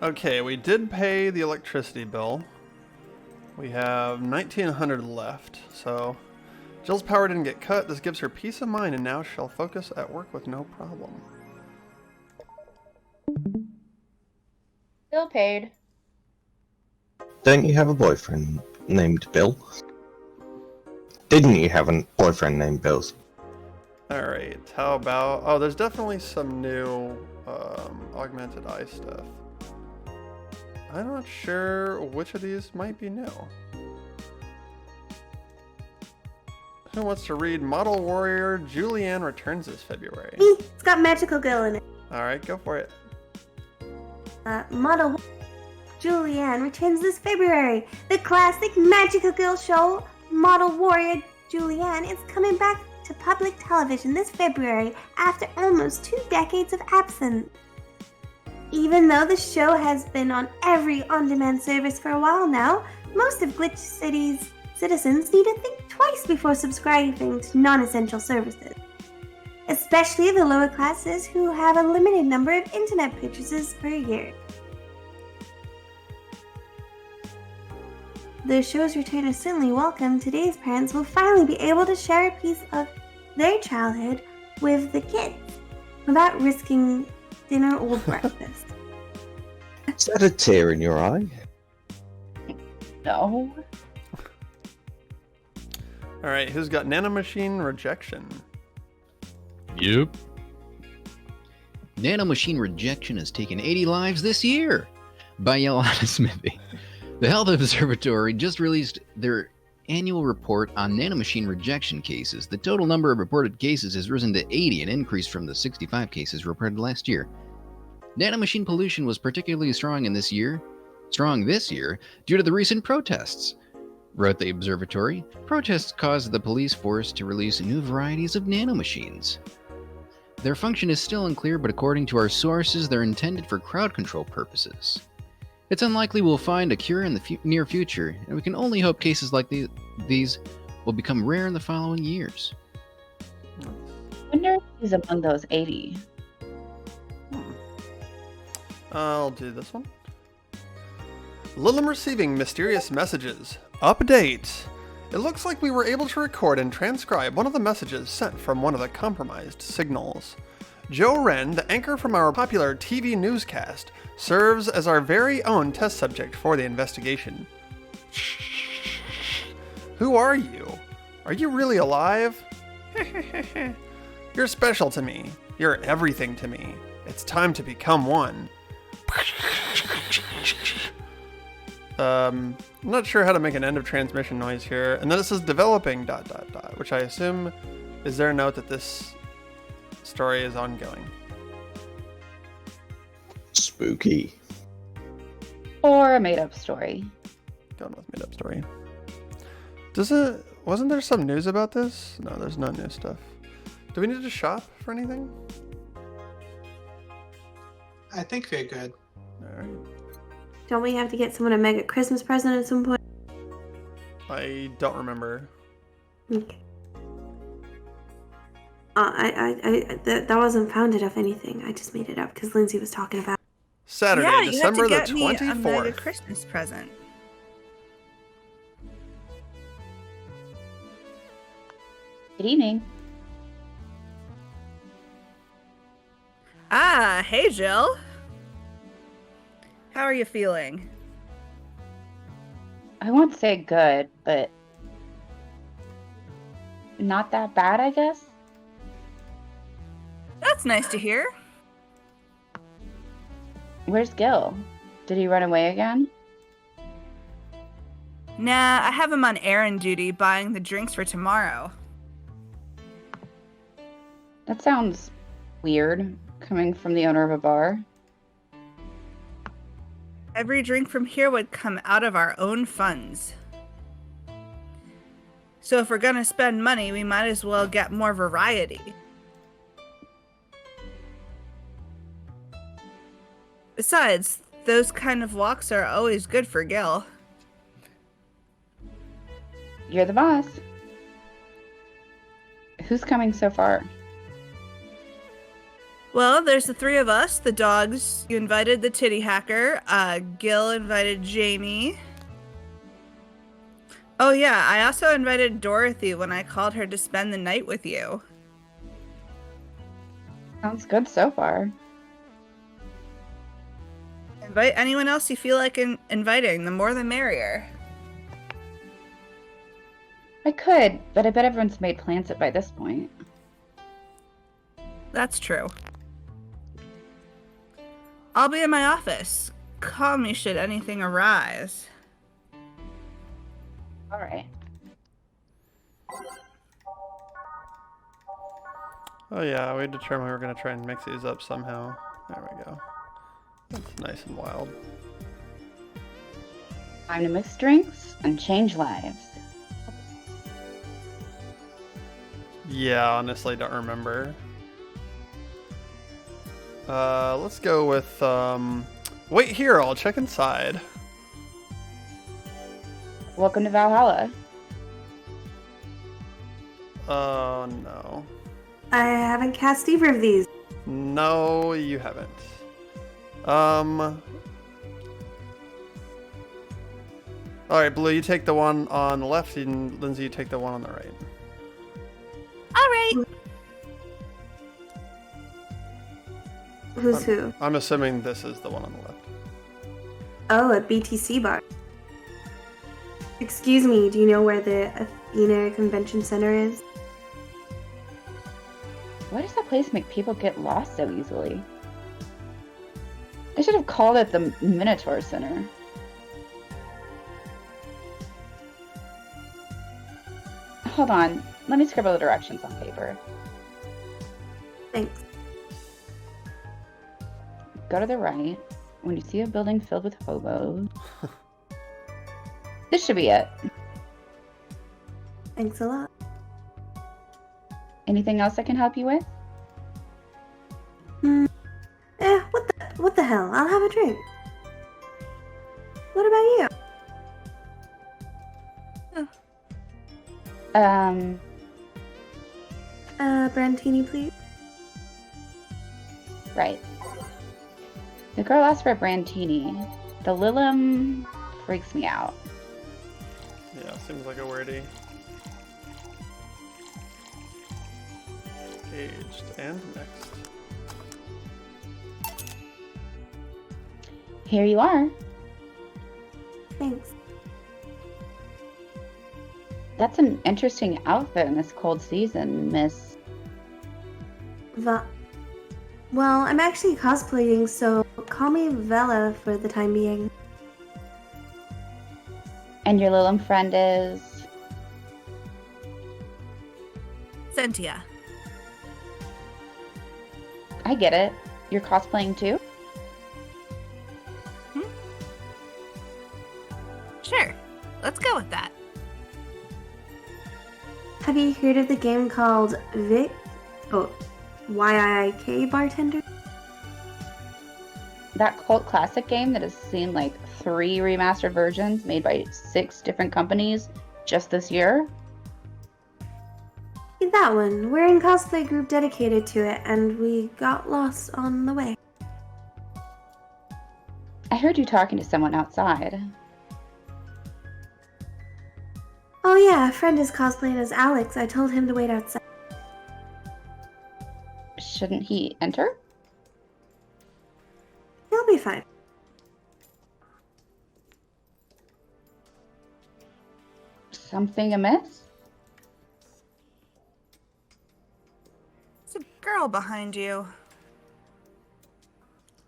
Okay, we did pay the electricity bill. We have 1900 left, so Jill's power didn't get cut. This gives her peace of mind, and now she'll focus at work with no problem. Bill paid. Don't you have a boyfriend named Bill? Didn't you have a boyfriend named Bill? Alright, how about... Oh, there's definitely some new augmented eye stuff. I'm not sure which of these might be new. Who wants to read Model Warrior Julianne Returns this February? It's got magical girl in it. Alright, go for it. Model Julianne returns this February. The classic magical girl show, Model Warrior Julianne, is coming back to public television this February after almost 2 decades of absence. Even though the show has been on every on-demand service for a while now, most of Glitch City's citizens need to think twice before subscribing to non-essential services, especially the lower classes who have a limited number of internet purchases per year. The show's return is certainly welcome. Today's parents will finally be able to share a piece of their childhood with the kids without risking dinner or breakfast. Is that a tear in your eye? No. Alright, who's got nanomachine rejection? Yep. Nanomachine rejection has taken 80 lives this year by Yolanda Smithy. The Health Observatory just released their annual report on nanomachine rejection cases. The total number of reported cases has risen to 80, an increase from the 65 cases reported last year. Nanomachine pollution was particularly strong this year due to the recent protests, wrote the observatory. Protests caused the police force to release new varieties of nanomachines. Their function is still unclear, but according to our sources, they're intended for crowd control purposes. It's unlikely we'll find a cure in the near future, and we can only hope cases like these will become rare in the following years. I wonder if he's among those 80. I'll do this one. Lilim receiving mysterious messages. Update! It looks like we were able to record and transcribe one of the messages sent from one of the compromised signals. Joe Wren, the anchor from our popular TV newscast, serves as our very own test subject for the investigation. Who are you? Are you really alive? You're special to me. You're everything to me. It's time to become one. I'm not sure how to make an end of transmission noise here. And then it says developing ... which I assume is their note that this story is ongoing. Spooky. Or a made-up story. Going with made up story. Wasn't there some news about this? No, there's no new stuff. Do we need to shop for anything? I think we're good. Alright. Don't we have to get someone a mega Christmas present at some point? I don't remember. Okay. That wasn't founded of anything. I just made it up because Lindsay was talking about. Saturday, Yeah, you December have the to get me a 24th. mega Christmas present. Good evening. Ah, hey Jill. How are you feeling? I won't say good, but not that bad, I guess. That's nice to hear. Where's Gil? Did he run away again? Nah, I have him on errand duty buying the drinks for tomorrow. That sounds weird, coming from the owner of a bar. Every drink from here would come out of our own funds. So if we're gonna spend money, we might as well get more variety. Besides, those kind of walks are always good for Gil. You're the boss. Who's coming so far? Well, there's the three of us, the dogs. You invited the titty hacker. Gil invited Jamie. Oh yeah, I also invited Dorothy when I called her to spend the night with you. Sounds good so far. Invite anyone else you feel like inviting. The more the merrier. I could, but I bet everyone's made plans by this point. That's true. I'll be in my office. Call me should anything arise. All right. Oh yeah, we determined we were gonna try and mix these up somehow. There we go. That's nice and wild. Time to mix drinks and change lives. Yeah, honestly, don't remember. Let's go with, wait here, I'll check inside. Welcome to Valhalla. Oh, no. I haven't cast either of these. No, you haven't. Alright, Blue, you take the one on the left, and Lindsay, you take the one on the right. All right. Who's who? I'm assuming this is the one on the left. Oh, a BTC bar. Excuse me, do you know where the Athena Convention Center is? Why does that place make people get lost so easily? I should have called it the Minotaur Center. Hold on, let me scribble the directions on paper. Thanks. Go to the right. When you see a building filled with hobos. This should be it. Thanks a lot. Anything else I can help you with? What the hell? I'll have a drink. What about you? Brandini, please. Right. The girl asked for a Brandini. The Lilum freaks me out. Yeah, seems like a wordy. Aged and mixed. Here you are. Thanks. That's an interesting outfit in this cold season, Miss. Well, I'm actually cosplaying, so call me Vela for the time being. And your Lilum friend is... Cynthia. I get it. You're cosplaying too? Sure. Let's go with that. Have you heard of the game called Vic? Oh, YIIK Bartender? That cult classic game that has seen like 3 remastered versions made by 6 different companies just this year? That one. We're in cosplay group dedicated to it, and we got lost on the way. I heard you talking to someone outside. Oh yeah, a friend is cosplaying as Alex. I told him to wait outside. Shouldn't he enter? He'll be fine. Something amiss? There's a girl behind you.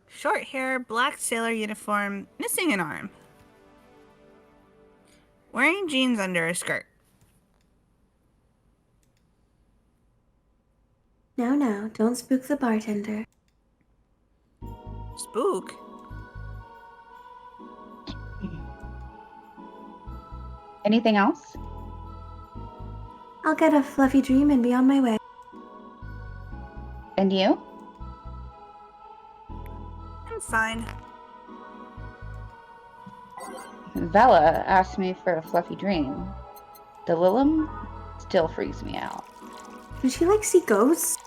Short hair, black sailor uniform, missing an arm. Wearing jeans under a skirt. No, don't spook the bartender. Spook? Anything else? I'll get a fluffy dream and be on my way. And you? I'm fine. Vela asked me for a fluffy dream. The Lilum still freaks me out. Does she like see ghosts?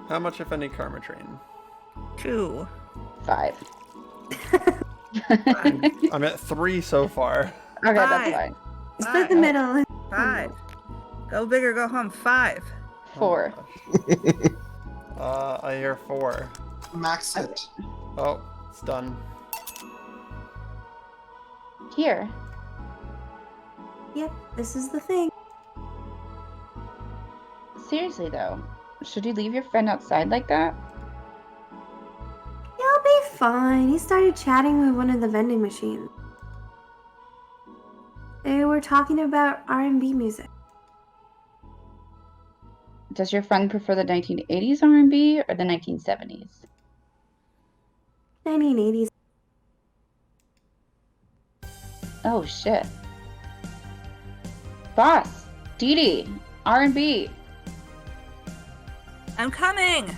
How much, if any, karma train? 2. 5. I'm at 3 so far. Okay, that's Five. fine. Split the middle. 5. Go big or go home. 5. 4. I hear 4. Max it. Oh, it's done. Here. Yep, this is the thing. Seriously though, should you leave your friend outside like that? He'll be fine. He started chatting with one of the vending machines. They were talking about R&B music. Does your friend prefer the 1980s R&B or the 1970s? 1980s. Oh shit. Boss, Dee Dee, R&B. I'm coming.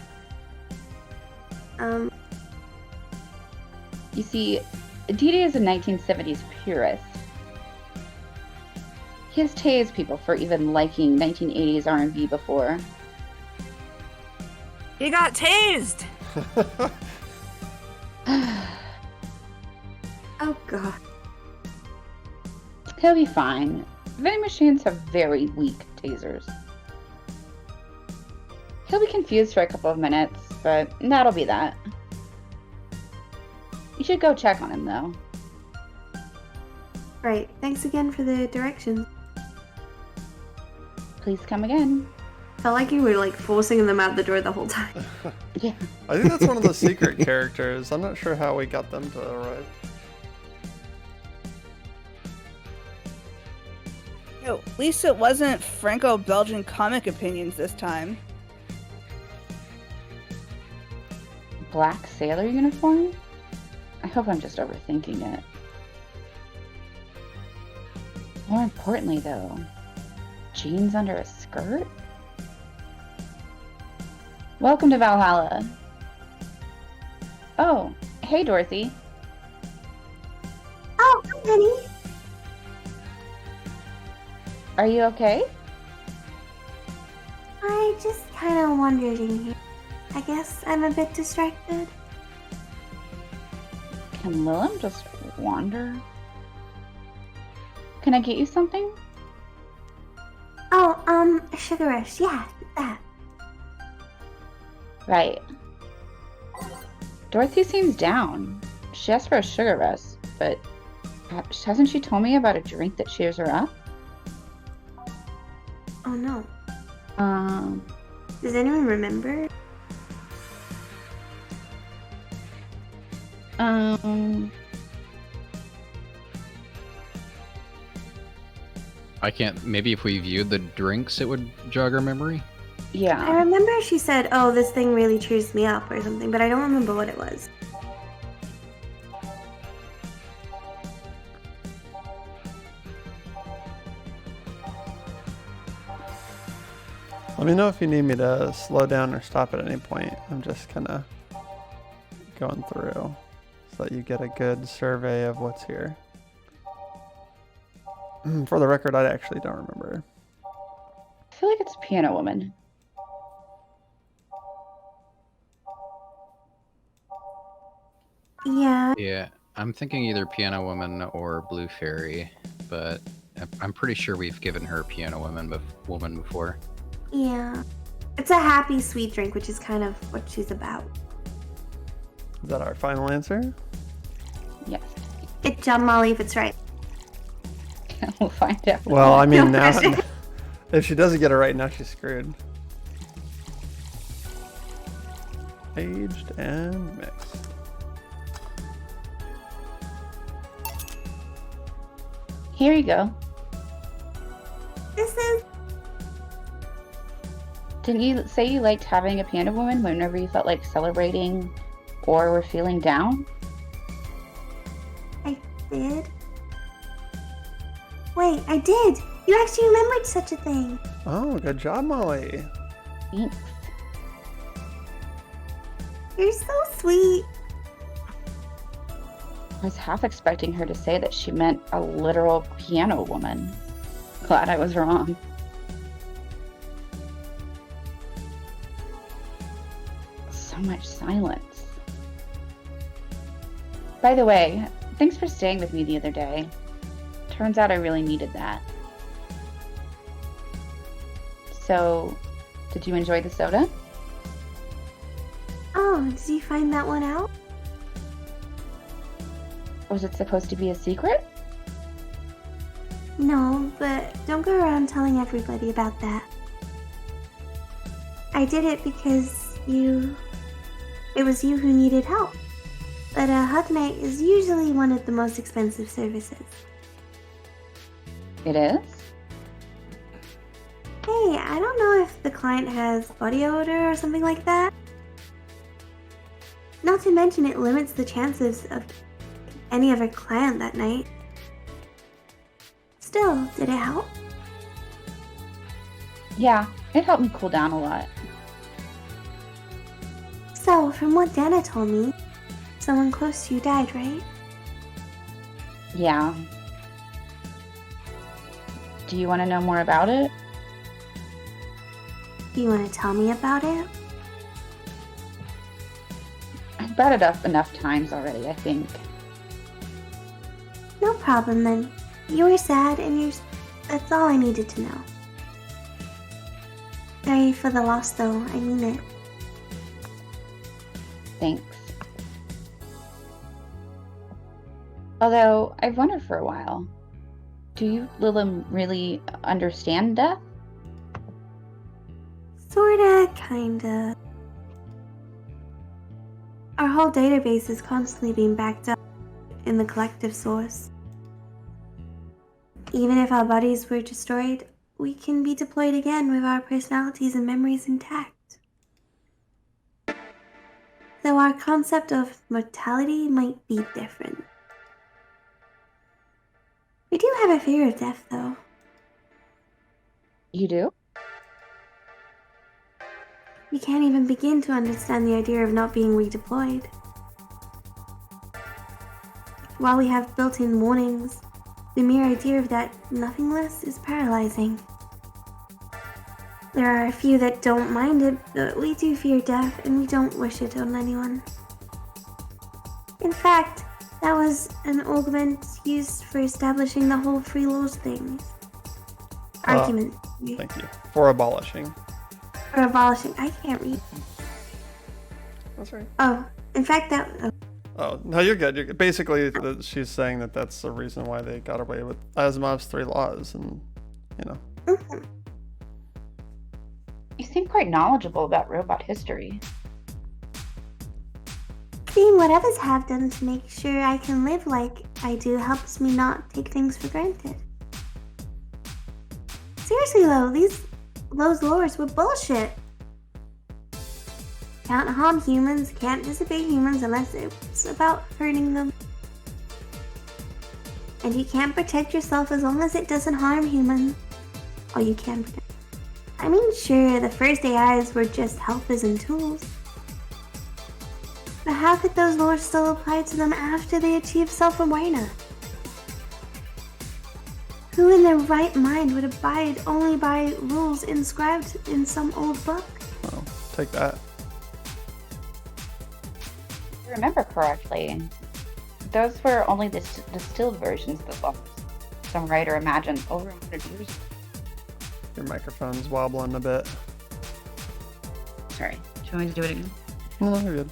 You see, Dee Dee is a 1970s purist. He has tased people for even liking 1980s R&B before. He got tased. Oh god. He'll be fine. Vending machines have very weak tasers. He'll be confused for a couple of minutes, but that'll be that. You should go check on him, though. Right. Thanks again for the directions. Please come again. Felt like you were like forcing them out the door the whole time. Yeah. I think that's one of the secret characters. I'm not sure how we got them to arrive. Oh, at least it wasn't Franco-Belgian comic opinions this time. Black sailor uniform? I hope I'm just overthinking it. More importantly, though, jeans under a skirt? Welcome to Valhalla. Oh, hey Dorothy. Oh, hi, honey. Are you okay? I just kind of wandered in here. I guess I'm a bit distracted. Can Lilum just wander? Can I get you something? Oh, sugar rush. Yeah, that. Right. Dorothy seems down. She asked for a sugar rush, but hasn't she told me about a drink that cheers her up? Oh no. Um, Does anyone remember? I can't. Maybe if we viewed the drinks, it would jog our memory. I yeah. remember she said, "Oh, this thing really cheers me up" or something, but I don't remember what it was. Let me know if you need me to slow down or stop at any point. I'm just kind of going through so that you get a good survey of what's here. For the record, I actually don't remember. I feel like it's Piano Woman. Yeah. Yeah, I'm thinking either Piano Woman or Blue Fairy, but I'm pretty sure we've given her Piano Woman before. Yeah. It's a happy, sweet drink, which is kind of what she's about. Is that our final answer? Yes. Good job, Molly, if it's right. We'll find out. Well, I mean, No now pressure. if she doesn't get it right, now she's screwed. Aged and mixed. Here you go. This is. Didn't you say you liked having a Piano Woman whenever you felt like celebrating or were feeling down? I did. Wait, I did! You actually remembered such a thing! Oh, good job, Molly. Thanks. You're so sweet! I was half expecting her to say that she meant a literal piano woman. Glad I was wrong. much silence. By the way, thanks for staying with me the other day. Turns out I really needed that. So, did you enjoy the soda? Oh, did you find that one out? Was it supposed to be a secret? No, but don't go around telling everybody about that. I did it because it was you who needed help. But a hug night is usually one of the most expensive services. It is? Hey, I don't know if the client has body odor or something like that. Not to mention it limits the chances of any other client that night. Still, did it help? Yeah, it helped me cool down a lot. So, from what Dana told me, someone close to you died, right? Yeah. Do you want to know more about it? Do you want to tell me about it? I've brought it up enough times already, I think. No problem then. You were sad and that's all I needed to know. Sorry for the loss though, I mean it. Thanks. Although, I've wondered for a while, do you, Lilim, really understand death? Sorta, kinda. Our whole database is constantly being backed up in the collective source. Even if our bodies were destroyed, we can be deployed again with our personalities and memories intact. Though our concept of mortality might be different. We do have a fear of death, though. You do? We can't even begin to understand the idea of not being redeployed. While we have built-in warnings, the mere idea of that nothingness is paralyzing. There are a few that don't mind it, but we do fear death and we don't wish it on anyone. In fact, that was an argument used for establishing the whole free laws thing. Argument. Thank you. For abolishing. For abolishing. I can't read. That's right. Oh, in fact, that. Oh, no, you're good. You're good. Basically, she's saying that that's the reason why they got away with Asimov's 3 laws, and, you know. Mhm. You seem quite knowledgeable about robot history. Seeing what others have done to make sure I can live like I do helps me not take things for granted. Seriously though, those laws were bullshit. Can't harm humans, can't disobey humans unless it's about hurting them. And you can't protect yourself as long as it doesn't harm humans. Or you can protect. I mean, sure, the first AIs were just helpers and tools. But how could those laws still apply to them after they achieved self-awareness? Who in their right mind would abide only by rules inscribed in some old book? Oh, take that. If I remember correctly, those were only the distilled versions of the laws some writer imagined over 100 years ago. Your microphone's wobbling a bit. Sorry, do you want me to do it again? No, you're good.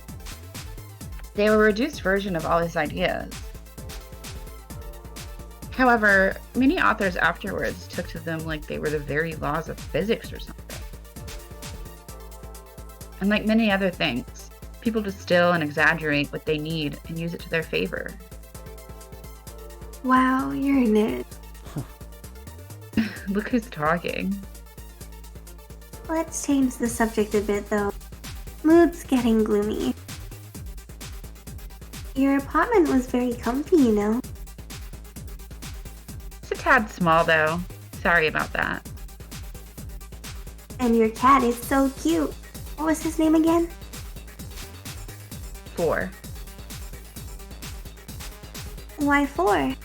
They were a reduced version of all his ideas. However, many authors afterwards took to them like they were the very laws of physics or something. And like many other things, people distill and exaggerate what they need and use it to their favor. Wow, you're a nerd. Look who's talking. Let's change the subject a bit though. Mood's getting gloomy. Your apartment was very comfy, you know. It's a tad small though. Sorry about that. And your cat is so cute. What was his name again? 4. Why 4?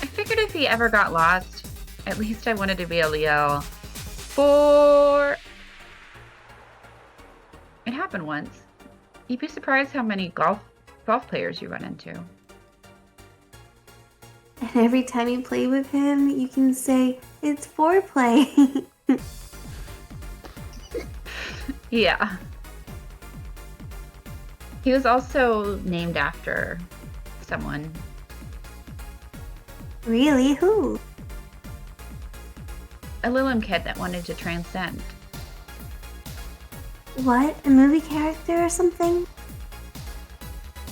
I figured if he ever got lost, at least I wanted to be able to yell, 4! happen once. You'd be surprised how many golf players you run into. And every time you play with him, you can say, it's foreplay. Yeah. He was also named after someone. Really? Who? A Lilum kid that wanted to transcend. What? A movie character or something?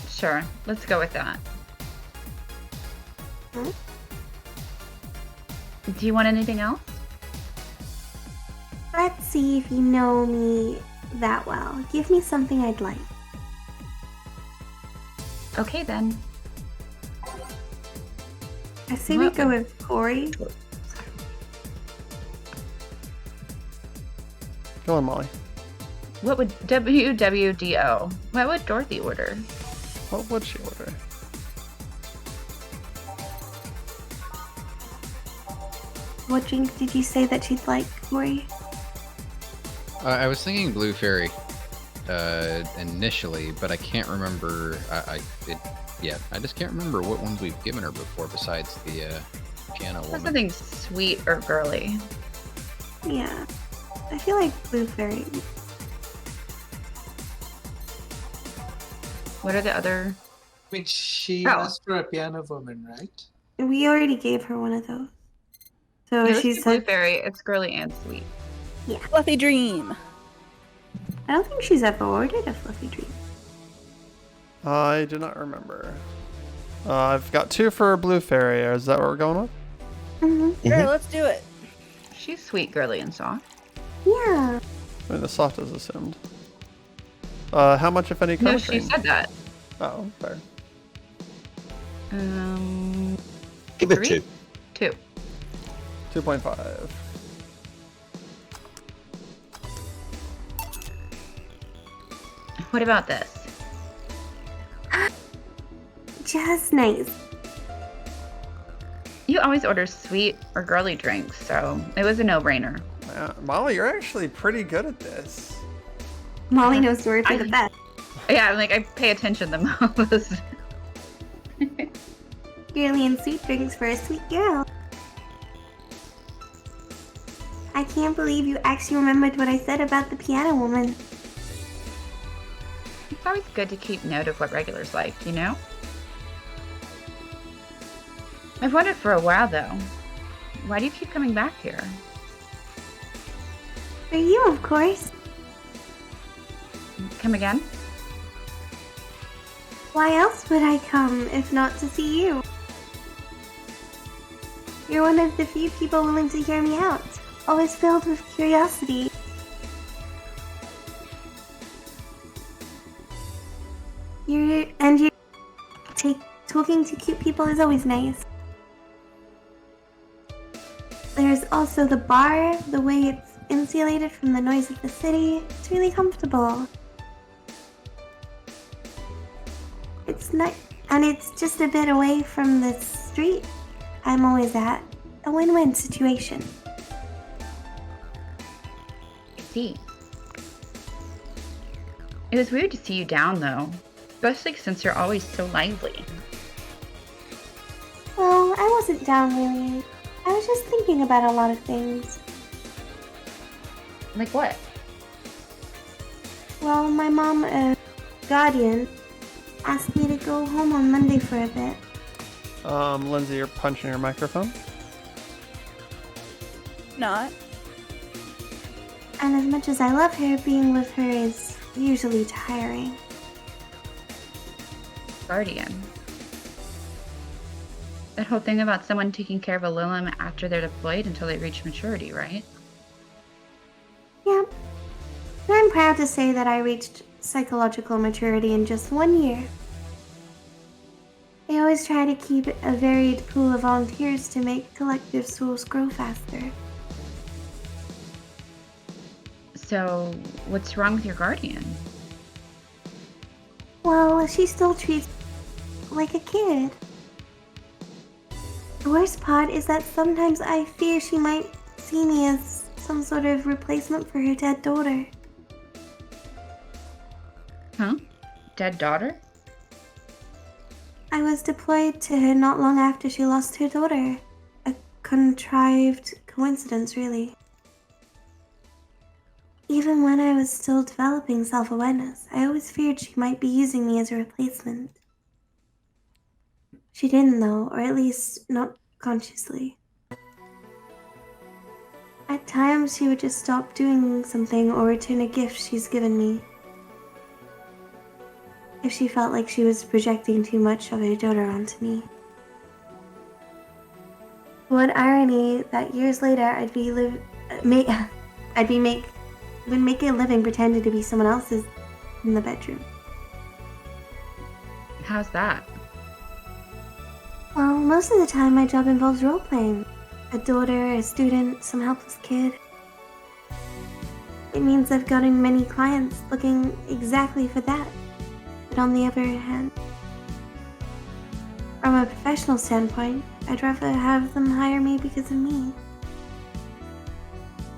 Sure, let's go with that. Huh? Do you want anything else? Let's see if you know me that well. Give me something I'd like. Okay then. I say we go with Corey. Go on, Molly. What would WWDO? What would Dorothy order? What would she order? What drink did you say that she'd like, Corey? I was thinking Blue Fairy initially, but I can't remember. I just can't remember what ones we've given her before besides the piano woman. Something sweet or girly. Yeah. I feel like Blue Fairy. What are the other? Which she Oh. asked for a piano woman, right? We already gave her one of those. So No, she it's Blue said, Fairy. It's girly and sweet. Fluffy Dream. I don't think she's ever ordered a Fluffy Dream. I do not remember. I've got 2 for Blue Fairy. Is that what we're going with? Mm-hmm. Sure, let's do it. She's sweet, girly, and soft. Yeah. I mean, the soft is assumed. How much, if any, No, color she cream? said that. Oh, fair. Give it 3? 2. 2. 2.5. What about this? Just nice. You always order sweet or girly drinks, so it was a no-brainer. Molly, you're actually pretty good at this. Molly knows to order the best. Yeah, I'm like, I pay attention the most. Girly and sweet drinks for a sweet girl. I can't believe you actually remembered what I said about the piano woman. It's always good to keep note of what regulars like, you know? I've wondered for a while, though. Why do you keep coming back here? For you, of course. Come again? Why else would I come if not to see you? You're one of the few people willing to hear me out, always filled with curiosity. Talking to cute people is always nice. There's also the bar, the way it's insulated from the noise of the city. It's really comfortable. It's not, and it's just a bit away from the street I'm always at. A win-win situation. I see. It was weird to see you down, though. Especially since you're always so lively. Well, I wasn't down really. I was just thinking about a lot of things. Like what? Well, my mom, guardian, asked me to go home on Monday for a bit. Lindsay, you're punching your microphone. Not. And as much as I love her, being with her is usually tiring. Guardian. That whole thing about someone taking care of a Lilum after they're deployed until they reach maturity, right? Yep. And I'm proud to say that I reached psychological maturity in just 1 year. I always try to keep a varied pool of volunteers to make collective souls grow faster. So, what's wrong with your guardian? Well, she still treats me like a kid. The worst part is that sometimes I fear she might see me as some sort of replacement for her dead daughter. Huh? Dead daughter? I was deployed to her not long after she lost her daughter. A contrived coincidence, really. Even when I was still developing self-awareness, I always feared she might be using me as a replacement. She didn't, though, or at least not consciously. At times, she would just stop doing something or return a gift she's given me. If she felt like she was projecting too much of her daughter onto me. What irony that years later I'd be making a living pretending to be someone else's in the bedroom. How's that? Well, most of the time my job involves role-playing. A daughter, a student, some helpless kid. It means I've gotten many clients looking exactly for that. But on the other hand, from a professional standpoint, I'd rather have them hire me because of me.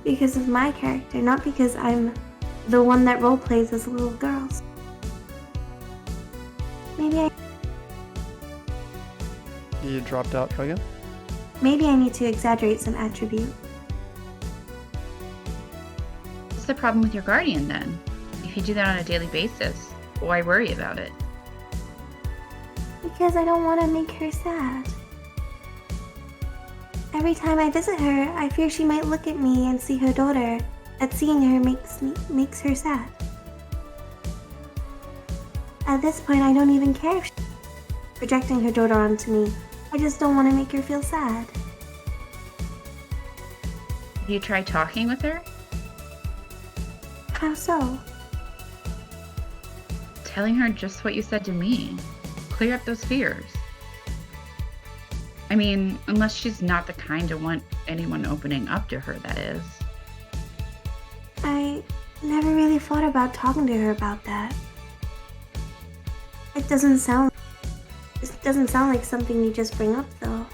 Because of my character, not because I'm the one that role-plays as little girls. You dropped out, try again? Maybe I need to exaggerate some attribute. What's the problem with your guardian then? If you do that on a daily basis, why worry about it? Because I don't want to make her sad. Every time I visit her, I fear she might look at me and see her daughter. That seeing her makes her sad. At this point, I don't even care if she's projecting her daughter onto me. I just don't want to make her feel sad. Have you tried talking with her? How so? Telling her just what you said to me. Clear up those fears. I mean, unless she's not the kind to want anyone opening up to her, that is. I never really thought about talking to her about that. It doesn't sound like something you just bring up, though.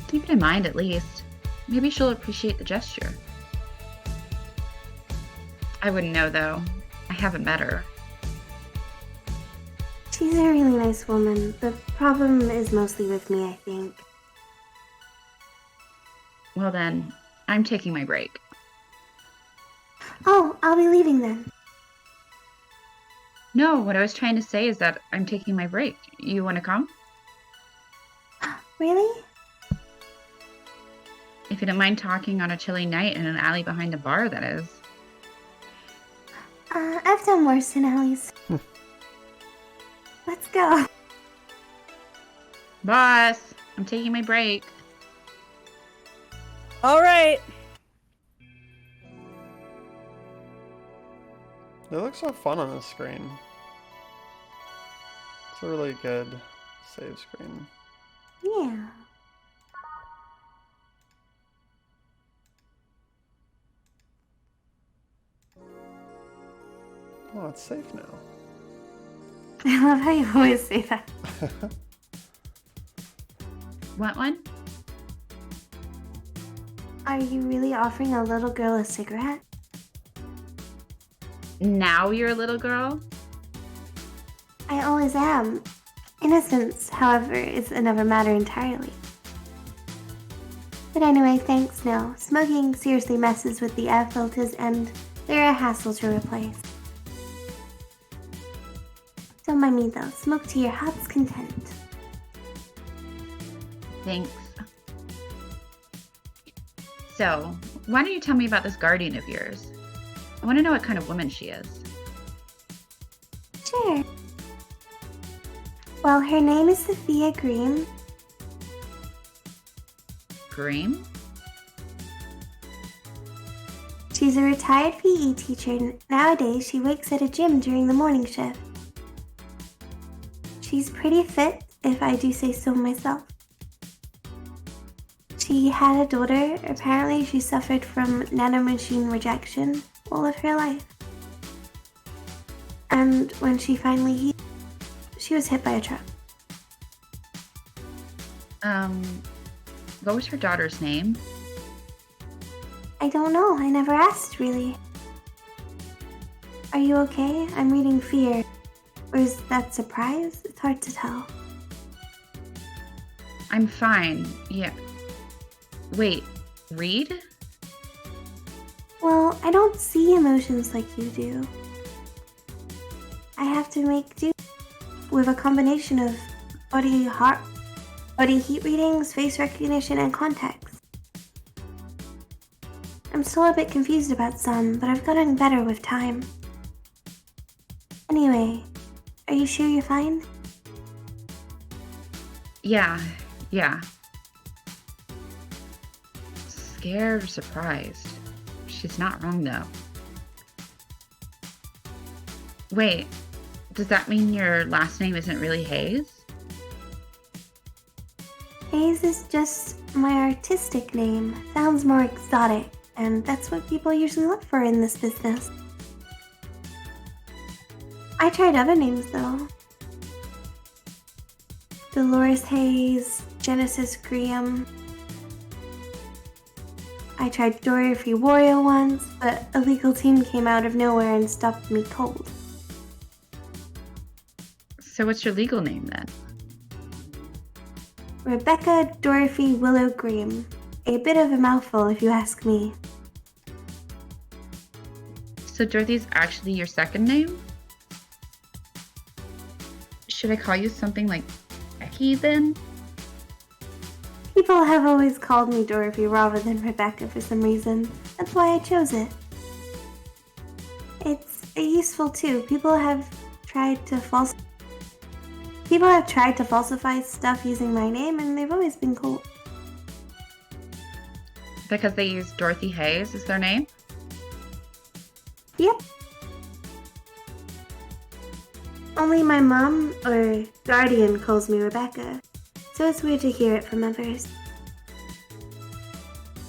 Keep it in mind at least. Maybe she'll appreciate the gesture. I wouldn't know though. I haven't met her. She's a really nice woman. The problem is mostly with me, I think. Well then, I'm taking my break. Oh, I'll be leaving then. No, what I was trying to say is that I'm taking my break. You want to come? Really? If you don't mind talking on a chilly night in an alley behind a bar, that is. I've done worse in alleys. Let's go. Boss, I'm taking my break. All right. It looks so fun on this screen. It's a really good save screen. Yeah. Oh, it's safe now. I love how you always say that. Want one? Are you really offering a little girl a cigarette? Now you're a little girl? I always am. Innocence, however, is another matter entirely. But anyway, thanks, no. Smoking seriously messes with the air filters and they're a hassle to replace. Don't mind me though, smoke to your heart's content. Thanks. So, why don't you tell me about this guardian of yours? I want to know what kind of woman she is. Sure. Well, her name is Sophia Green. Green? She's a retired PE teacher. Nowadays, she works at a gym during the morning shift. She's pretty fit, if I do say so myself. She had a daughter. Apparently, she suffered from nanomachine rejection all of her life. And when she finally healed, she was hit by a truck. What was her daughter's name? I don't know. I never asked, really. Are you okay? I'm reading fear. Or is that surprise? It's hard to tell. I'm fine. Yeah. Wait, read? Well, I don't see emotions like you do. I have to make do with a combination of body heat readings, face recognition, and context. I'm still a bit confused about some, but I've gotten better with time. Anyway, are you sure you're fine? Yeah. Scared or surprised? She's not wrong, though. Wait, does that mean your last name isn't really Hayes? Hayes is just my artistic name. Sounds more exotic, and that's what people usually look for in this business. I tried other names though. Dolores Hayes, Genesis Graham. I tried Dorothy Warrior once, but a legal team came out of nowhere and stopped me cold. So what's your legal name then? Rebecca Dorothy Willow Graham. A bit of a mouthful if you ask me. So Dorothy's actually your second name? Should I call you something like Becky then? People have always called me Dorothy rather than Rebecca for some reason. That's why I chose it. It's useful too. People have tried to falsify stuff using my name, and they've always been cool. Because they use Dorothy Hayes as their name? Yep. Only my mom or guardian calls me Rebecca, so it's weird to hear it from others.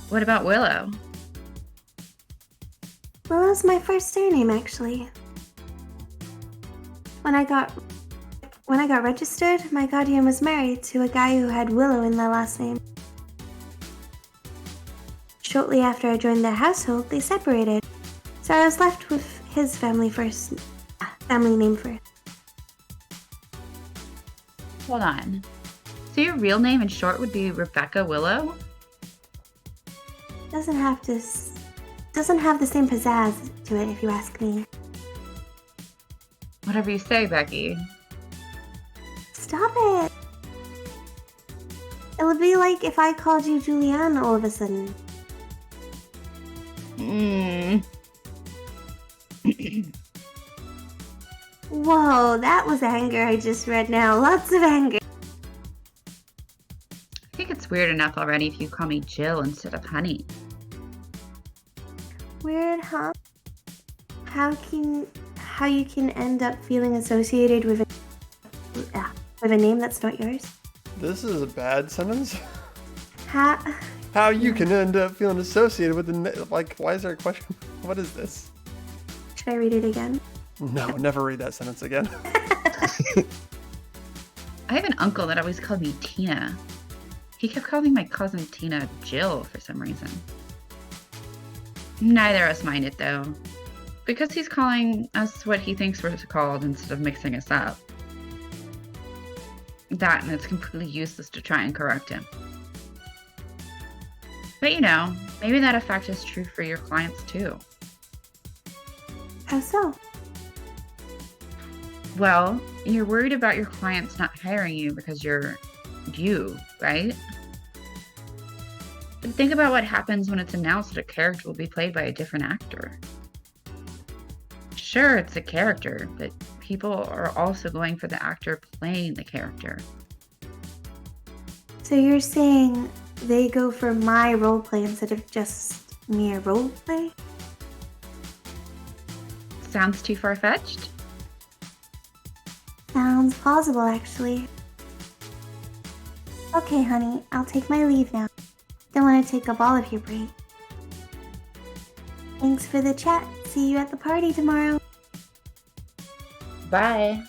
What about Willow? Willow's my first surname, actually. When I got registered, my guardian was married to a guy who had Willow in their last name. Shortly after I joined their household, they separated, so I was left with his family name first. Hold on. So your real name in short would be Rebecca Willow? Doesn't have the same pizzazz to it, if you ask me. Whatever you say, Becky. Stop it! It would be like if I called you Julianne all of a sudden. Whoa, that was anger I just read now. Lots of anger. I think it's weird enough already if you call me Jill instead of Honey. Weird, huh? How you can end up feeling associated with a name that's not yours? This is a bad sentence. How you can end up feeling associated with the why is there a question? What is this? Should I read it again? No, never read that sentence again. I have an uncle that always called me Tina. He kept calling my cousin Tina Jill for some reason. Neither of us mind it though, because he's calling us what he thinks we're called instead of mixing us up. That, and it's completely useless to try and correct him. But you know, maybe that effect is true for your clients too. How so? Well, you're worried about your clients not hiring you because you're you, right? But think about what happens when it's announced that a character will be played by a different actor. Sure, it's a character, but people are also going for the actor playing the character. So you're saying they go for my roleplay instead of just mere roleplay? Sounds too far-fetched? Sounds plausible, actually. Okay, honey, I'll take my leave now. Don't want to take up all of your break. Thanks for the chat. See you at the party tomorrow. Bye.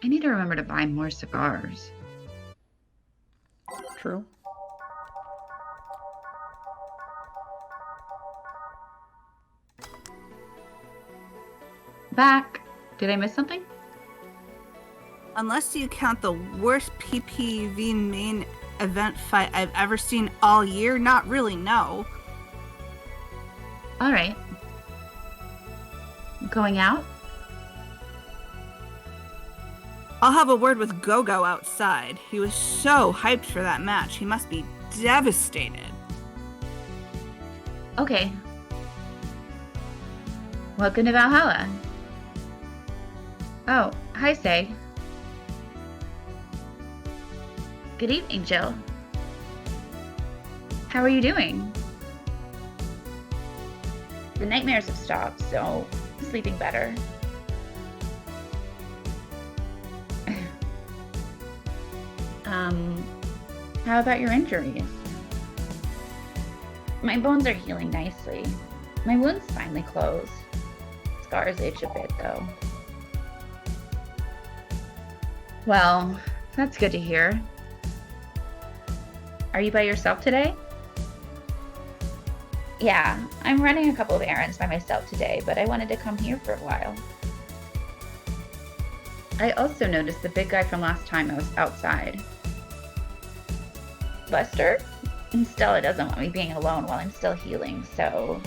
I need to remember to buy more cigars. True. Back. Did I miss something? Unless you count the worst PPV main event fight I've ever seen all year, not really, no. Alright. Going out? I'll have a word with Gogo outside. He was so hyped for that match. He must be devastated. Okay. Welcome to Valhalla. Oh, hi, Say. Good evening, Jill. How are you doing? The nightmares have stopped, so I'm sleeping better. How about your injuries? My bones are healing nicely. My wound's finally closed. Scars itch a bit, though. Well, that's good to hear. Are you by yourself today? Yeah, I'm running a couple of errands by myself today, but I wanted to come here for a while. I also noticed the big guy from last time I was outside. Buster? Stella doesn't want me being alone while I'm still healing, so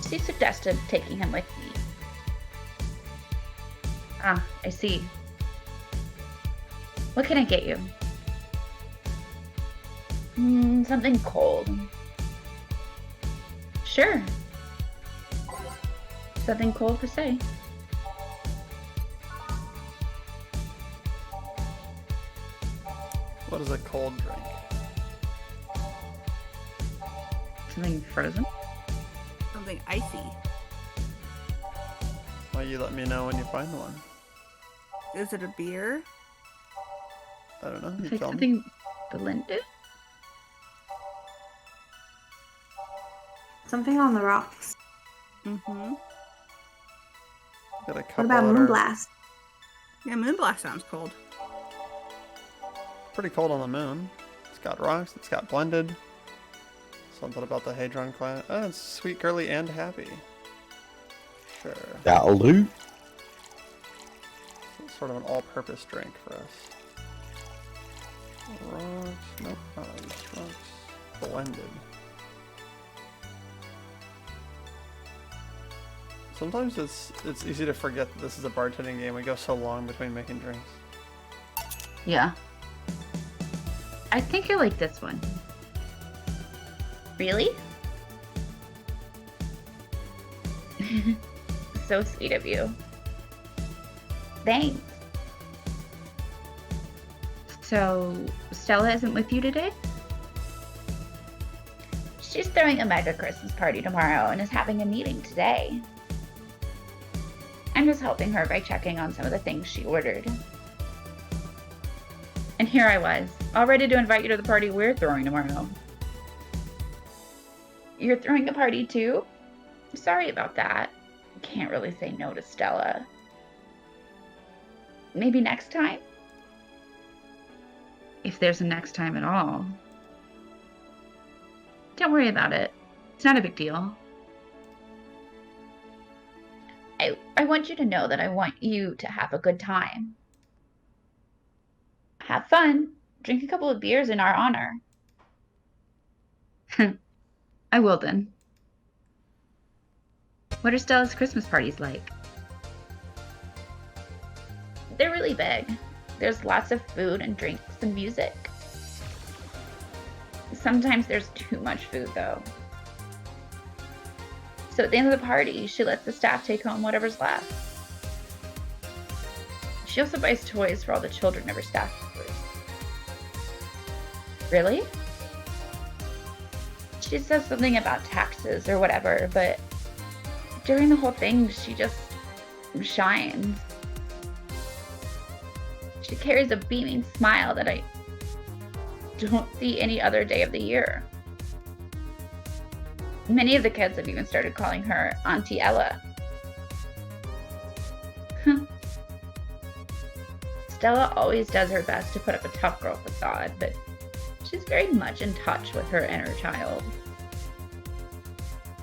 she suggested taking him with me. Ah, I see. What can I get you? Something cold. Sure. Something cold for say. What is a cold drink? Something frozen? Something icy. Why you let me know when you find one? Is it a beer? I don't know. You Like tell me. something blended? Something on the rocks. Mm-hmm. Got a What couple about that are Moonblast? Yeah, Moonblast sounds cold. pretty cold on the moon. It's got rocks. It's got blended. Something about the Hadron Clan. Oh, it's sweet, girly, and happy. Sure. That'll do. It's sort of an all-purpose drink for us. Rocks. Nope. Not just rocks. Blended. Sometimes it's easy to forget that this is a bartending game. We go so long between making drinks. Yeah. I think I like this one. Really? So sweet of you. Thanks. So, Stella isn't with you today? She's throwing a mega Christmas party tomorrow and is having a meeting today. I'm just helping her by checking on some of the things she ordered. And here I was, all ready to invite you to the party we're throwing tomorrow. You're throwing a party too? Sorry about that. Can't really say no to Stella. Maybe next time? If there's a next time at all. Don't worry about it. It's not a big deal. I want you to know that I want you to have a good time. Have fun. Drink a couple of beers in our honor. I will then. What are Stella's Christmas parties like? They're really big. There's lots of food and drinks and music. Sometimes there's too much food though. So at the end of the party, she lets the staff take home whatever's left. She also buys toys for all the children of her staff members. Really? She says something about taxes or whatever, but during the whole thing, she just shines. She carries a beaming smile that I don't see any other day of the year. Many of the kids have even started calling her Auntie Ella. Stella always does her best to put up a tough girl facade, but she's very much in touch with her inner child.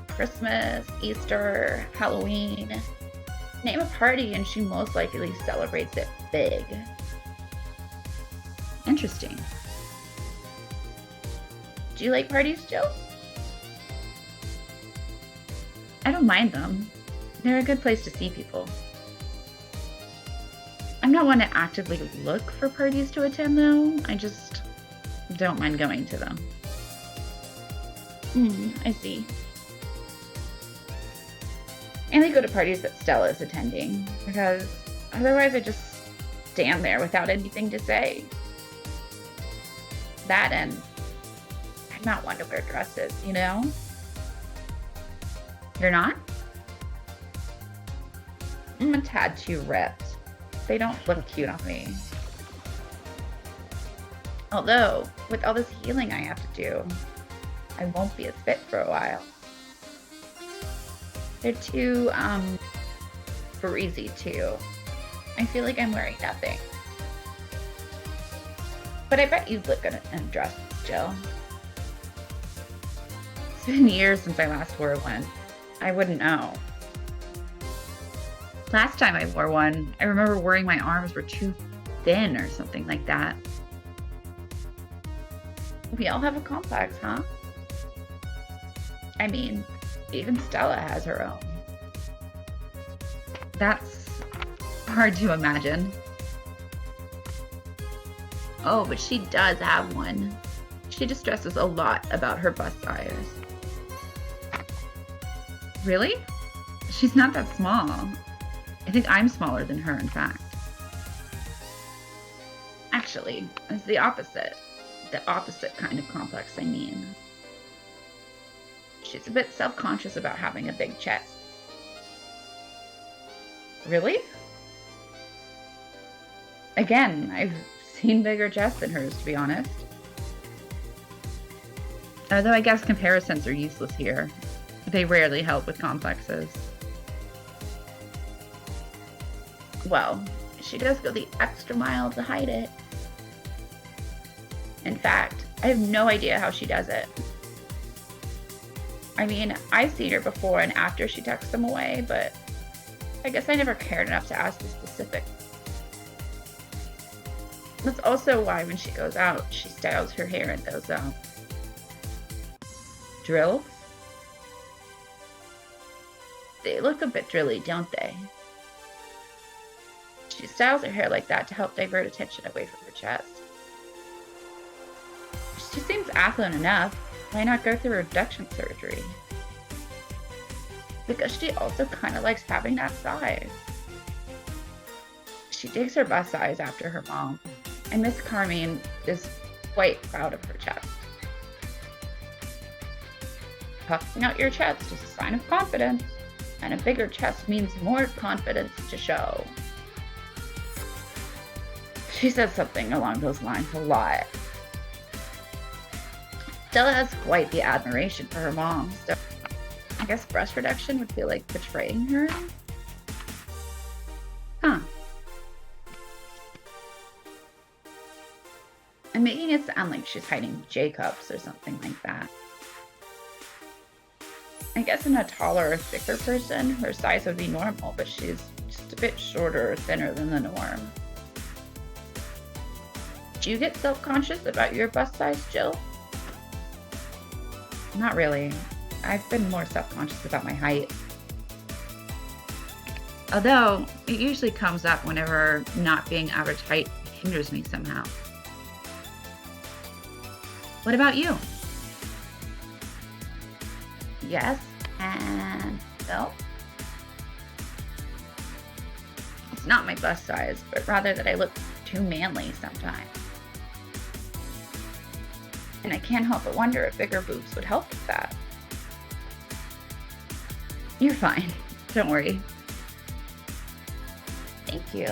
Christmas, Easter, Halloween, Name a party and she most likely celebrates it big. Interesting. Do you like parties, Jill? I don't mind them. They're a good place to see people. I'm not one to actively look for parties to attend, though. I just don't mind going to them. I see. I only go to parties that Stella's attending, because otherwise I just stand there without anything to say. That, and I'm not one to wear dresses, you know? You're not? I'm a tad too ripped. They don't look cute on me. Although, with all this healing I have to do, I won't be as fit for a while. They're too, breezy too. I feel like I'm wearing nothing. But I bet you'd look good in a dress, Jill. It's been years since I last wore one. I wouldn't know. Last time I wore one, I remember worrying my arms were too thin or something like that. We all have a complex, huh? I mean, even Stella has her own. That's hard to imagine. Oh, but she does have one. She just stresses a lot about her bust size. Really? She's not that small. I think I'm smaller than her, in fact. Actually, it's the opposite. The opposite kind of complex, I mean. She's a bit self-conscious about having a big chest. Really? Again, I've seen bigger chests than hers, to be honest. Although I guess comparisons are useless here. They rarely help with complexes. Well, she does go the extra mile to hide it. In fact, I have no idea how she does it. I mean, I've seen her before and after she tucks them away, but I guess I never cared enough to ask the specifics. That's also why when she goes out, she styles her hair in those, drills. They look a bit drilly, don't they? She styles her hair like that to help divert attention away from her chest. She seems affluent enough. Why not go through reduction surgery? Because she also kind of likes having that size. She digs her bust size after her mom, and Miss Carmine is quite proud of her chest. Puffing out your chest is a sign of confidence, and a bigger chest means more confidence to show. She says something along those lines a lot. Stella has quite the admiration for her mom, so I guess breast reduction would feel like betraying her? Huh. I'm making it sound like she's hiding Jacobs or something like that. I guess in a taller or thicker person, her size would be normal, but she's just a bit shorter or thinner than the norm. Do you get self-conscious about your bust size, Jill? Not really. I've been more self-conscious about my height. Although, it usually comes up whenever not being average height hinders me somehow. What about you? Yes and no. It's not my bust size, but rather that I look too manly sometimes. And I can't help but wonder if bigger boobs would help with that. You're fine. Don't worry. Thank you.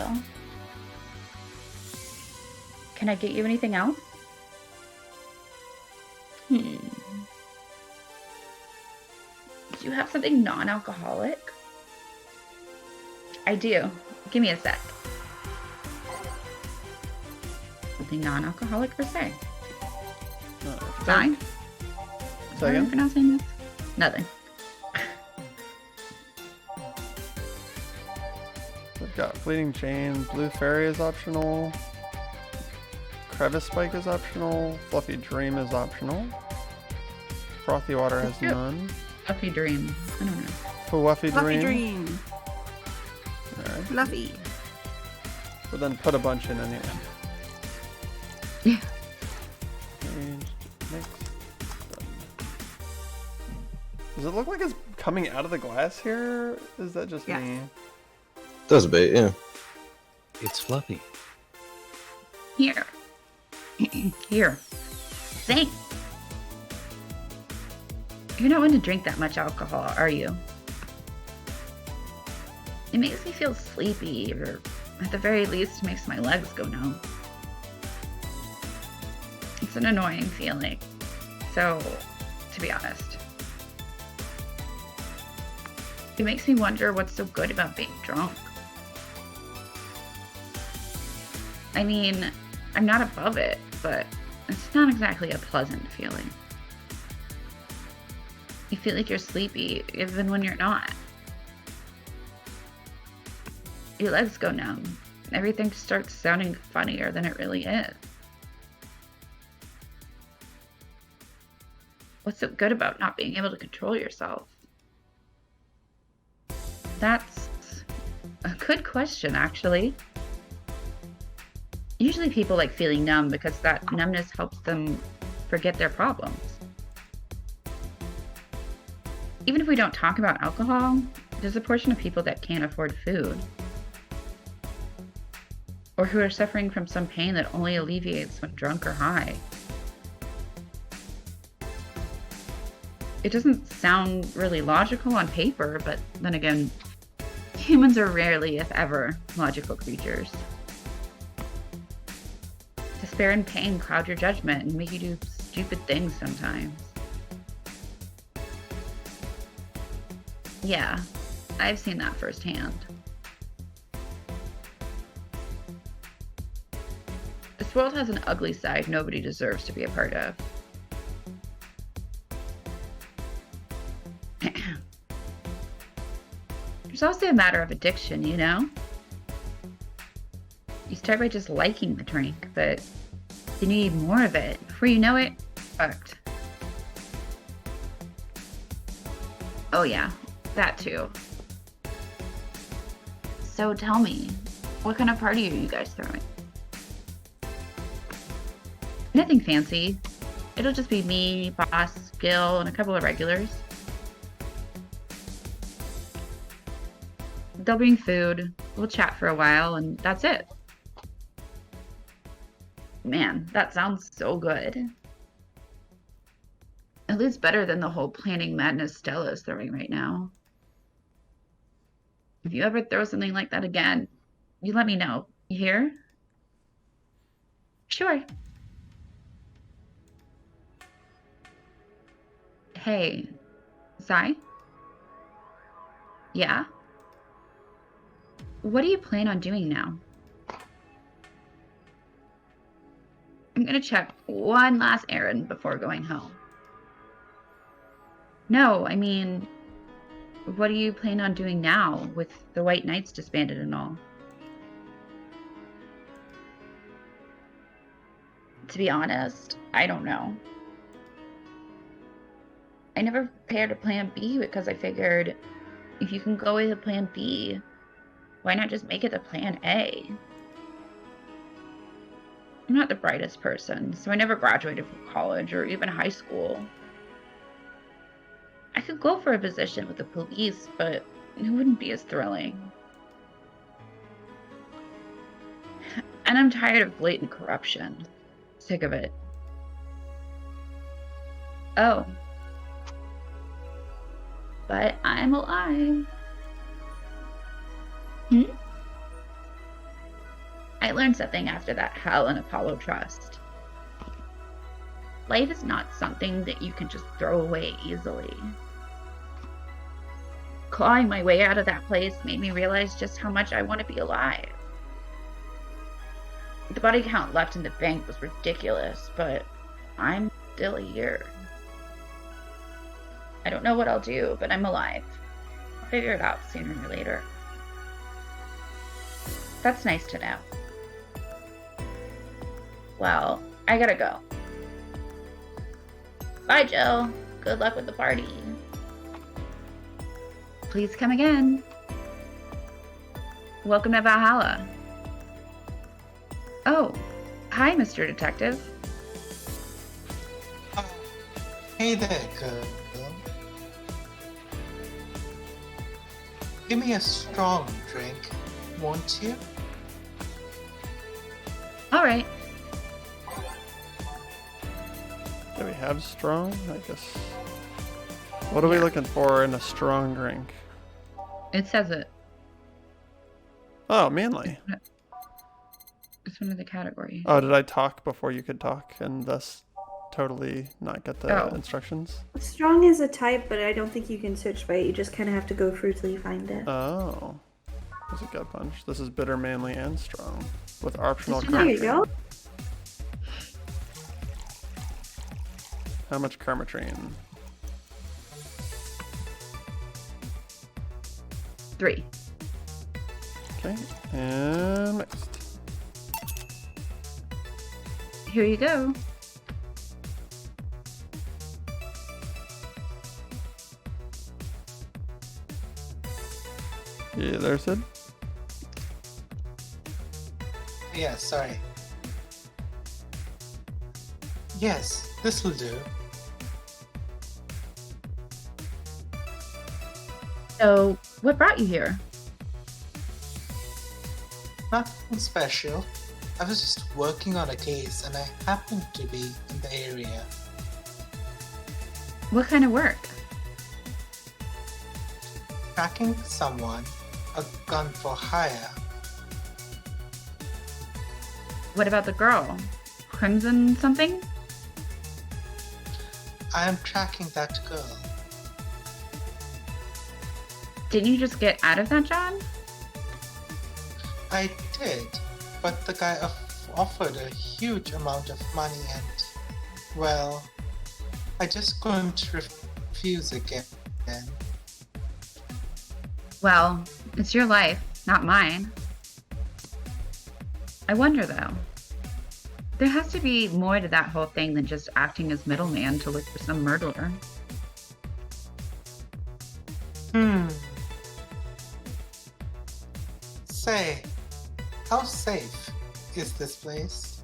Can I get you anything else? Do you have something non-alcoholic? I do. Give me a sec. Something non-alcoholic per se. Fine. How are you pronouncing this? Nothing. got Fleeting Chain. Blue Fairy is optional. Crevice Spike is optional. Fluffy Dream is optional. Frothy Water has Yep. none. Fluffy Dream. I don't know. Fluffy Fluffy Dream. dream. Alright. Fluffy. But then put a bunch in anyway. Yeah. Changed, mixed, done. Does it look like it's coming out of the glass here? Is that just Yes. me? Does a bit, yeah. It's fluffy. Here. Here. Thanks. You're not one to drink that much alcohol, are you? It makes me feel sleepy, or at the very least makes my legs go numb. It's an annoying feeling. So, to be honest, it makes me wonder what's so good about being drunk. I mean, I'm not above it, but it's not exactly a pleasant feeling. You feel like you're sleepy even when you're not. Your legs go numb. Everything starts sounding funnier than it really is. What's so good about not being able to control yourself? That's a good question, actually. Usually people like feeling numb because that numbness helps them forget their problems. Even if we don't talk about alcohol, there's a portion of people that can't afford food, or who are suffering from some pain that only alleviates when drunk or high. It doesn't sound really logical on paper, but then again, humans are rarely, if ever, logical creatures. Despair and pain cloud your judgment and make you do stupid things sometimes. Yeah, I've seen that firsthand. This world has an ugly side nobody deserves to be a part of. There's also a matter of addiction, you know? You start by just liking the drink, but then you need more of it. Before you know it, fucked. Oh yeah, that too. So tell me, what kind of party are you guys throwing? Nothing fancy. It'll just be me, Boss, Gil, and a couple of regulars. They'll bring food, we'll chat for a while, and that's it. Man, that sounds so good. At least better than the whole planning madness Stella is throwing right now. If you ever throw something like that again, you let me know. You hear? Sure. Hey, Sai? Yeah? What do you plan on doing now? I'm gonna check one last errand before going home. No, I mean, what do you plan on doing now with the White Knights disbanded and all? To be honest, I don't know. I never prepared a plan B because I figured if you can go with a plan B, why not just make it a plan A? I'm not the brightest person, so I never graduated from college or even high school. I could go for a position with the police, but it wouldn't be as thrilling. And I'm tired of blatant corruption. Sick of it. Oh. But I'm alive. I learned something after that hell in Apollo Trust. Life is not something that you can just throw away easily. Clawing my way out of that place made me realize just how much I want to be alive. The body count left in the bank was ridiculous, but I'm still here. I don't know what I'll do, but I'm alive. I'll figure it out sooner or later. That's nice to know. Well, I gotta go. Bye, Jill. Good luck with the party. Please come again. Welcome to Valhalla. Oh, hi, Mr. Detective. Oh, hey there, girl. Give me a strong drink, won't you? All right. Do we have strong? I guess. What are we looking for in a strong drink? It says it. Oh, manly. It's one of the categories. Oh, did I talk before you could talk and thus totally not get the Oh. instructions? Strong is a type, but I don't think you can search by it. You just kind of have to go through till you find it. Oh. There's a gut punch. This is bitter, manly, and strong. With optional There you go. How much Karmatrine? 3. Okay, and next. Here you go. Yeah, there's it. Yeah, sorry. Yes, this'll do. So, what brought you here? Nothing special. I was just working on a case and I happened to be in the area. What kind of work? Tracking someone, a gun for hire. What about the girl? Crimson something? I am tracking that girl. Didn't you just get out of that job? I did, but the guy offered a huge amount of money and, well, I just couldn't refuse again. Well, it's your life, not mine. I wonder though. There has to be more to that whole thing than just acting as middleman to look for some murderer. Say, how safe is this place?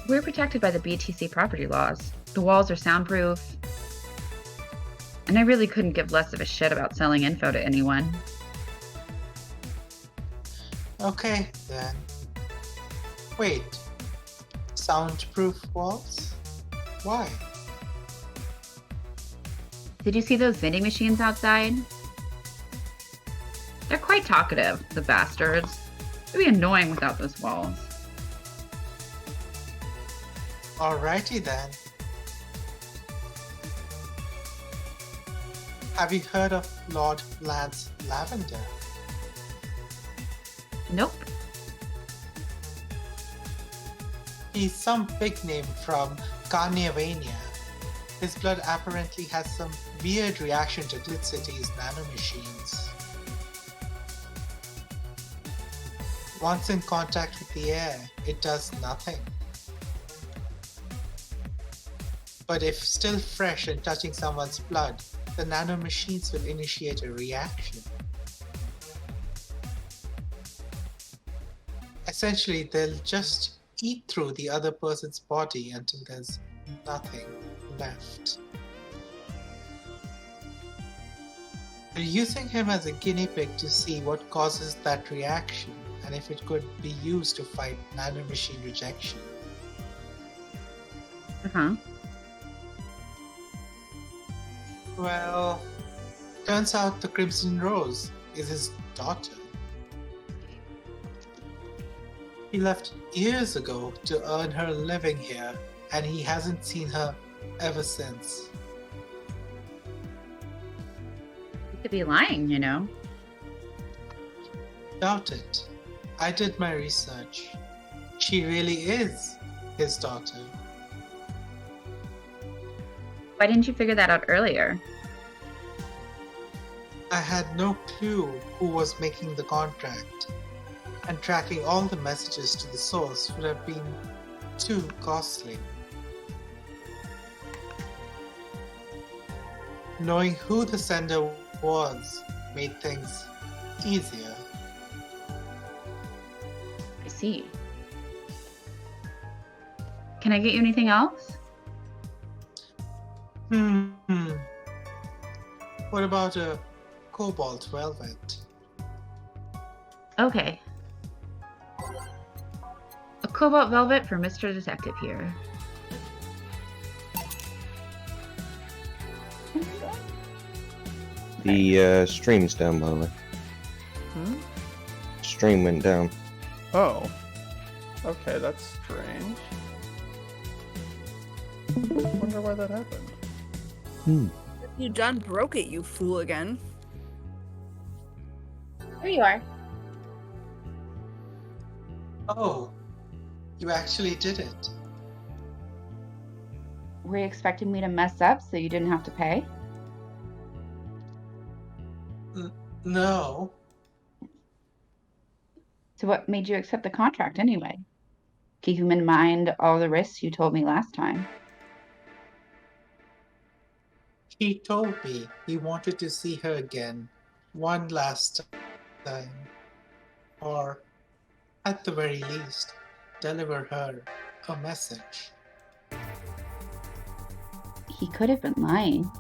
We're protected by the BTC property laws. The walls are soundproof. And I really couldn't give less of a shit about selling info to anyone. Okay, then. Wait, soundproof walls? Why? Did you see those vending machines outside? They're quite talkative, the bastards. It'd be annoying without those walls. Alrighty then. Have you heard of Lord Lance Lavender? Nope. He's some big name from Carnivania. His blood apparently has some weird reaction to Glitch City's nanomachines. Once in contact with the air, it does nothing. But if still fresh and touching someone's blood, the nanomachines will initiate a reaction. Essentially, they'll just eat through the other person's body until there's nothing left. They're using him as a guinea pig to see what causes that reaction and if it could be used to fight nanomachine rejection. Uh-huh. Well, turns out the Crimson Rose is his daughter. He left years ago to earn her living here, and he hasn't seen her ever since. You could be lying, you know. Doubt it. I did my research. She really is his daughter. Why didn't you figure that out earlier? I had no clue who was making the contract, and tracking all the messages to the source would have been too costly. Knowing who the sender was made things easier. I see. Can I get you anything else? What about a cobalt velvet? Okay. A cobalt velvet for Mr. Detective here. The stream's down, by the way. Hmm? Stream went down. Oh. Okay, that's strange. Wonder why that happened. You done broke it, you fool again. There you are. Oh, you actually did it. Were you expecting me to mess up so you didn't have to pay? No, So what made you accept the contract anyway? Keeping in mind all the risks you told me last time. he told me he wanted to see her again one last time. Or, at the very least, deliver her a message. He could have been lying.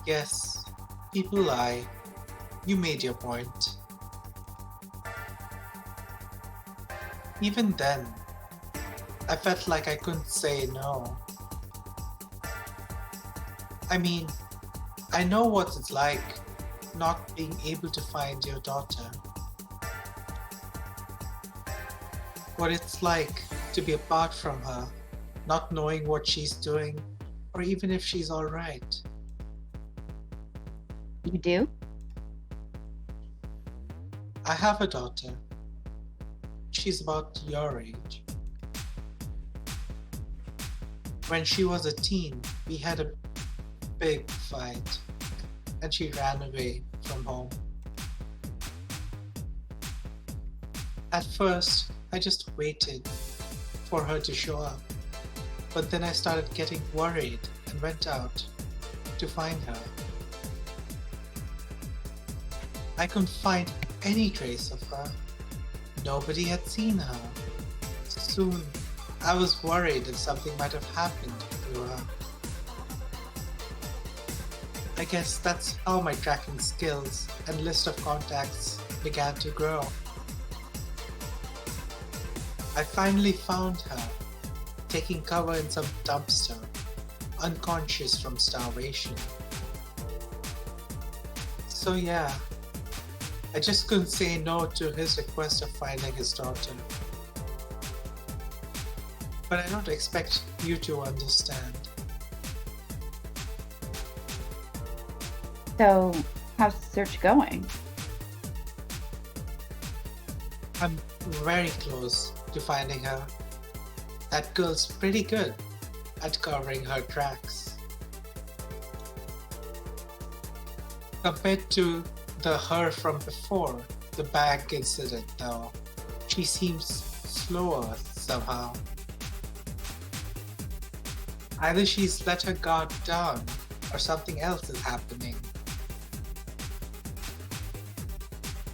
Yes, people lie. You made your point. Even then, I felt like I couldn't say no. I mean, I know what it's like not being able to find your daughter. What it's like to be apart from her, not knowing what she's doing, or even if she's alright. You do? I have a daughter. She's about your age. When she was a teen, we had a big fight, and she ran away from home. At first, I just waited for her to show up, but then I started getting worried and went out to find her. I couldn't find any trace of her. Nobody had seen her. Soon, I was worried if something might have happened to her. I guess that's how my tracking skills and list of contacts began to grow. I finally found her, taking cover in some dumpster, unconscious from starvation. So yeah, I just couldn't say no to his request of finding his daughter. But I don't expect you to understand. So, how's the search going? I'm very close to finding her. That girl's pretty good at covering her tracks. Compared to the her from before, the bank incident though, she seems slower somehow. Either she's let her guard down or something else is happening.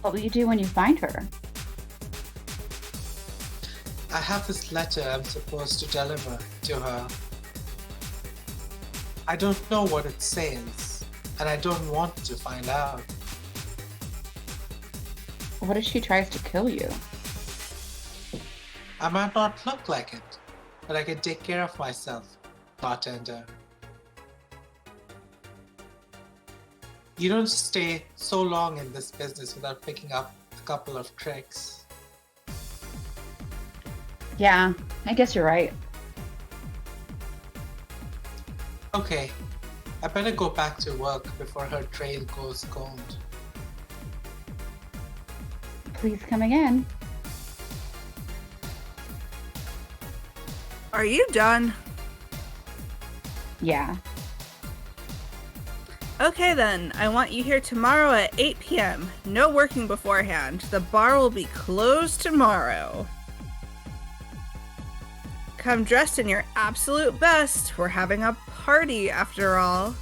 What will you do when you find her? I have this letter I'm supposed to deliver to her. I don't know what it says, and I don't want to find out. What if she tries to kill you? I might not look like it, but I can take care of myself, bartender. You don't stay so long in this business without picking up a couple of tricks. Yeah, I guess you're right. Okay, I better go back to work before her trail goes cold. Please come again. Are you done? Yeah. Okay then, I want you here tomorrow at 8 p.m. No working beforehand. The bar will be closed tomorrow. Come dressed in your absolute best. We're having a party after all.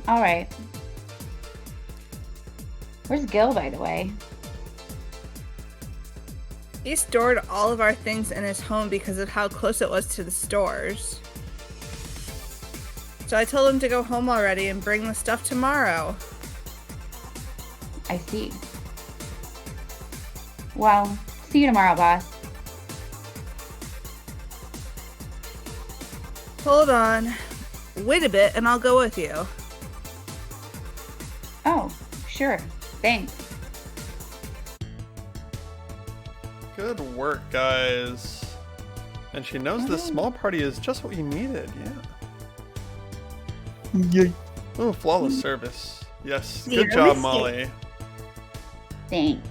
All right. Where's Gil, by the way? He stored all of our things in his home because of how close it was to the stores. So I told him to go home already and bring the stuff tomorrow. I see. Well, see you tomorrow, boss. Hold on. Wait a bit and I'll go with you. Oh, sure. Thanks. Good work, guys. And she knows this small party is just what you needed, yeah. Yay. Oh, flawless service. Yes, Zero good job, mistake. Molly. Thanks.